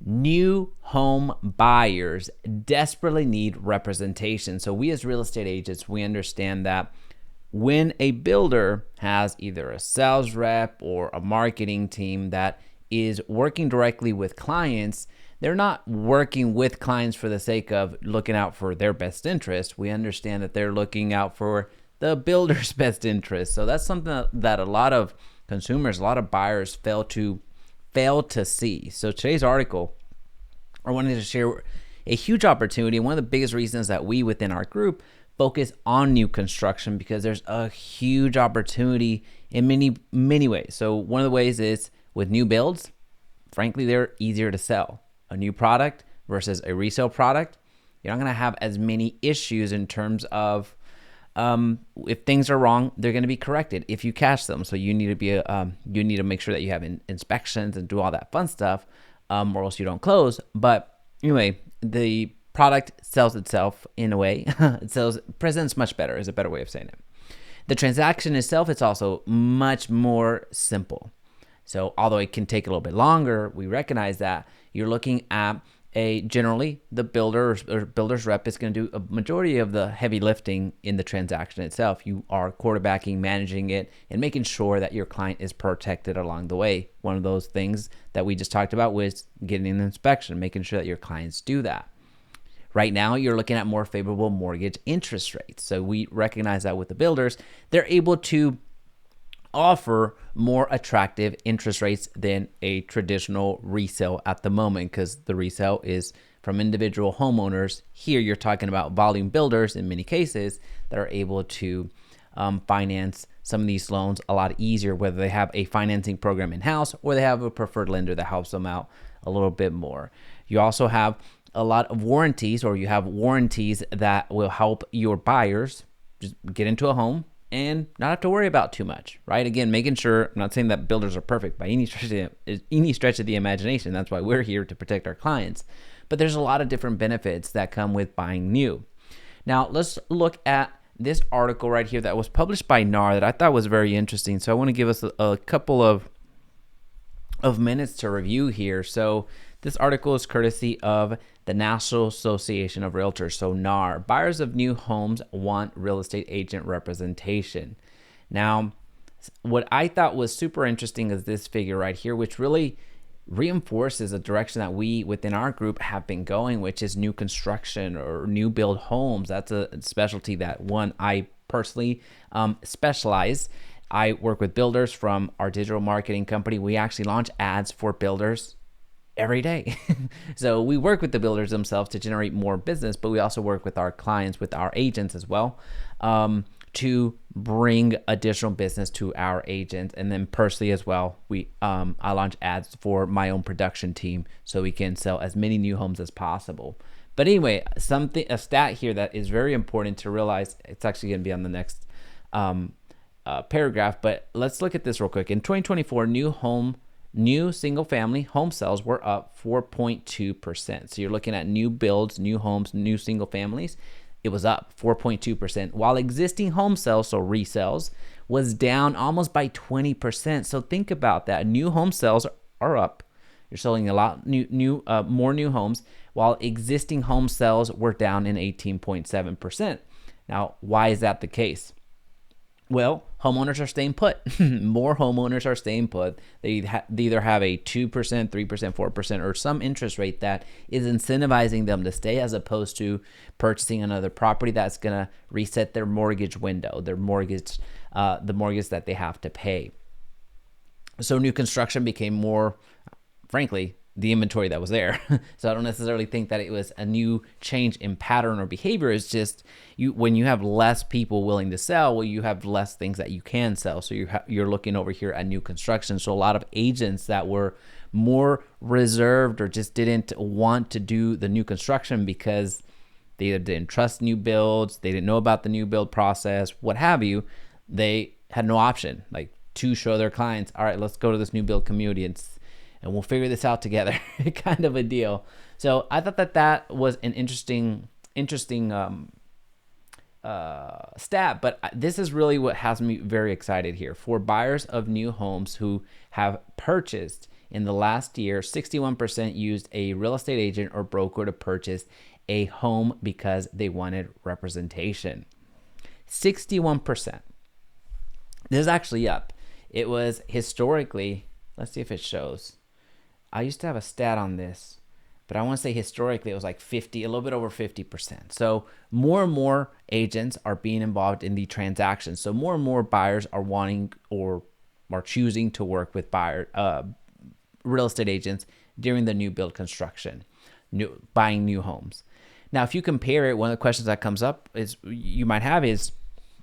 New home buyers desperately need representation. So we as real estate agents, we understand that when a builder has either a sales rep or a marketing team that is working directly with clients, they're not working with clients for the sake of looking out for their best interest. We understand that they're looking out for the builder's best interest. So that's something that a lot of consumers, a lot of buyers fail to see. So today's article, I wanted to share a huge opportunity. One of the biggest reasons that we within our group focus on new construction, because there's a huge opportunity in many ways. So one of the ways is with new builds, frankly, they're easier to sell. A new product versus a resale product, you're not going to have as many issues in terms of if things are wrong, they're going to be corrected if you catch them. So you need to make sure that you have inspections and do all that fun stuff, or else you don't close. But anyway, the product sells itself in a way. Presents much better is a better way of saying it. The transaction itself, it's also much more simple. So although it can take a little bit longer, we recognize that you're looking at generally the builder or builder's rep is going to do a majority of the heavy lifting in the transaction itself. You are quarterbacking, managing it, and making sure that your client is protected along the way. One of those things that we just talked about was getting an inspection, making sure that your clients do that. Right now, you're looking at more favorable mortgage interest rates. So we recognize that with the builders, they're able to offer more attractive interest rates than a traditional resale at the moment, because the resale is from individual homeowners. Here you're talking about volume builders in many cases that are able to finance some of these loans a lot easier, whether they have a financing program in-house or they have a preferred lender that helps them out a little bit more. You also have a lot of warranties, or you have warranties that will help your buyers just get into a home and not have to worry about too much, right? Again, making sure, I'm not saying that builders are perfect by any stretch of the imagination. That's why we're here to protect our clients. But there's a lot of different benefits that come with buying new. Now, let's look at this article right here that was published by NAR that I thought was very interesting. So I want to give us a couple of minutes to review here. So this article is courtesy of the National Association of Realtors, so NAR. Buyers of new homes want real estate agent representation. Now, what I thought was super interesting is this figure right here, which really reinforces a direction that we within our group have been going, which is new construction or new build homes. That's a specialty that I personally specialize. I work with builders from our digital marketing company. We actually launch ads for builders every day. So we work with the builders themselves to generate more business, but we also work with our clients, with our agents as well, to bring additional business to our agents. And then personally as well, I launch ads for my own production team so we can sell as many new homes as possible. But anyway, a stat here that is very important to realize. It's actually going to be on the next paragraph, but let's look at this real quick. In 2024, new single-family home sales were up 4.2%. So you're looking at new builds, new homes, new single families. It was up 4.2%, while existing home sales, so resales, was down almost by 20%. So think about that. New home sales are up. You're selling a lot more new homes, while existing home sales were down in 18.7%. Now, why is that the case? Well, homeowners are staying put. More homeowners are staying put. They either have a 2%, 3%, 4%, or some interest rate that is incentivizing them to stay, as opposed to purchasing another property that's going to reset their mortgage window, the mortgage that they have to pay. So new construction became more, frankly, the inventory that was there. So I don't necessarily think that it was a new change in pattern or behavior. It's just when you have less people willing to sell, well, you have less things that you can sell. So you're looking over here at new construction. So a lot of agents that were more reserved or just didn't want to do the new construction because they either didn't trust new builds, they didn't know about the new build process, what have you, they had no option to show their clients, all right, let's go to this new build community and we'll figure this out together, kind of a deal. So I thought that was an interesting stat, but this is really what has me very excited here. For buyers of new homes who have purchased in the last year, 61% used a real estate agent or broker to purchase a home because they wanted representation. 61%. This is actually up. It was historically, let's see if it shows. I used to have a stat on this, but I want to say historically it was like 50, a little bit over 50%. So more and more agents are being involved in the transaction. So more and more buyers are wanting or are choosing to work with real estate agents during the new build construction, buying new homes. Now, if you compare it, one of the questions that comes up is you might have is,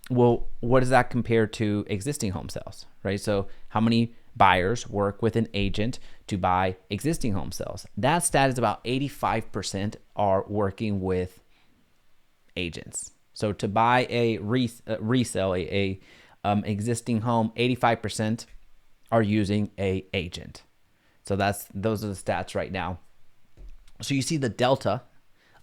well, what does that compare to existing home sales, right? So how many buyers work with an agent to buy existing home sales? That stat is about 85% are working with agents. So to buy a resale, existing home, 85% are using a agent. So those are the stats right now. So you see the delta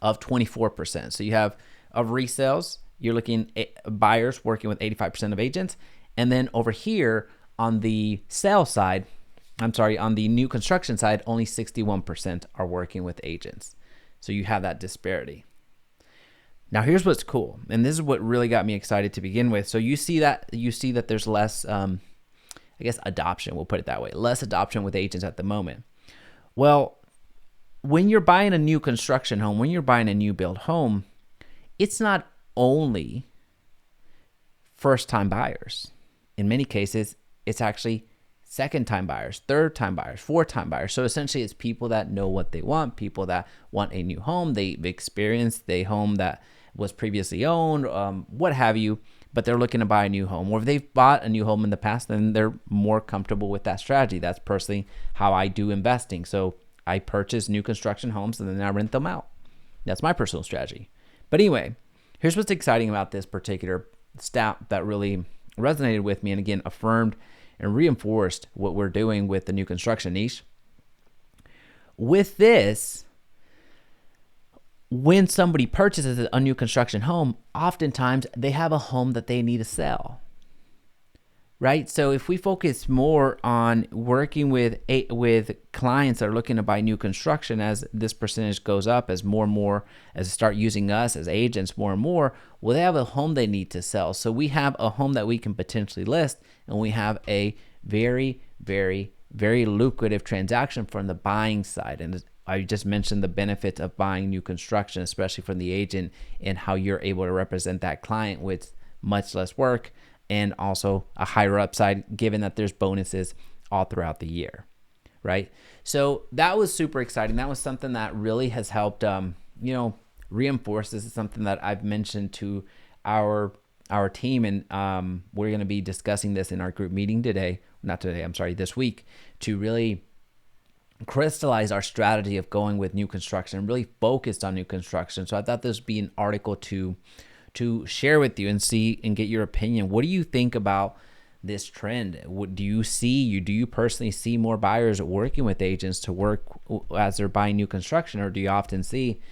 of 24%. So you have of resales, you're looking at buyers working with 85% of agents. And then over here on the sales side, on the new construction side, only 61% are working with agents. So you have that disparity. Now here's what's cool. And this is what really got me excited to begin with. So you see that there's less, adoption, we'll put it that way, less adoption with agents at the moment. Well, when you're buying a new construction home, when you're buying a new build home, it's not only first-time buyers. In many cases, it's actually second-time buyers, third-time buyers, fourth-time buyers. So essentially, it's people that know what they want, people that want a new home. They've experienced a home that was previously owned, what have you, but they're looking to buy a new home. Or if they've bought a new home in the past, then they're more comfortable with that strategy. That's personally how I do investing. So I purchase new construction homes and then I rent them out. That's my personal strategy. But anyway, here's what's exciting about this particular stat that really resonated with me and again affirmed and reinforced what we're doing with the new construction niche. With this, when somebody purchases a new construction home, oftentimes they have a home that they need to sell, right? So if we focus more on working with clients that are looking to buy new construction, as this percentage goes up, as more and more, as they start using us as agents more and more, well, they have a home they need to sell. So we have a home that we can potentially list, and we have a very, very, very lucrative transaction from the buying side. And I just mentioned the benefits of buying new construction, especially from the agent, and how you're able to represent that client with much less work and also a higher upside, given that there's bonuses all throughout the year, right? So that was super exciting. That was something that really has helped, reinforce. This is something that I've mentioned to our team, and we're going to be discussing this in our group meeting this week, to really crystallize our strategy of going with new construction and really focused on new construction. So I thought this would be an article to share with you and see and get your opinion. What do you think about this trend? What do you personally see more buyers working with agents to work as they're buying new construction, or do you often see,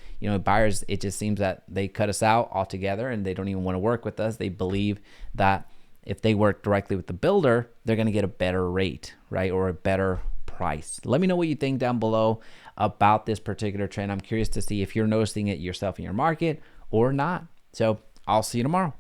buyers, it just seems that they cut us out altogether and they don't even want to work with us. They believe that if they work directly with the builder, they're going to get a better rate, right? Or a better price. Let me know what you think down below about this particular trend. I'm curious to see if you're noticing it yourself in your market or not. So I'll see you tomorrow.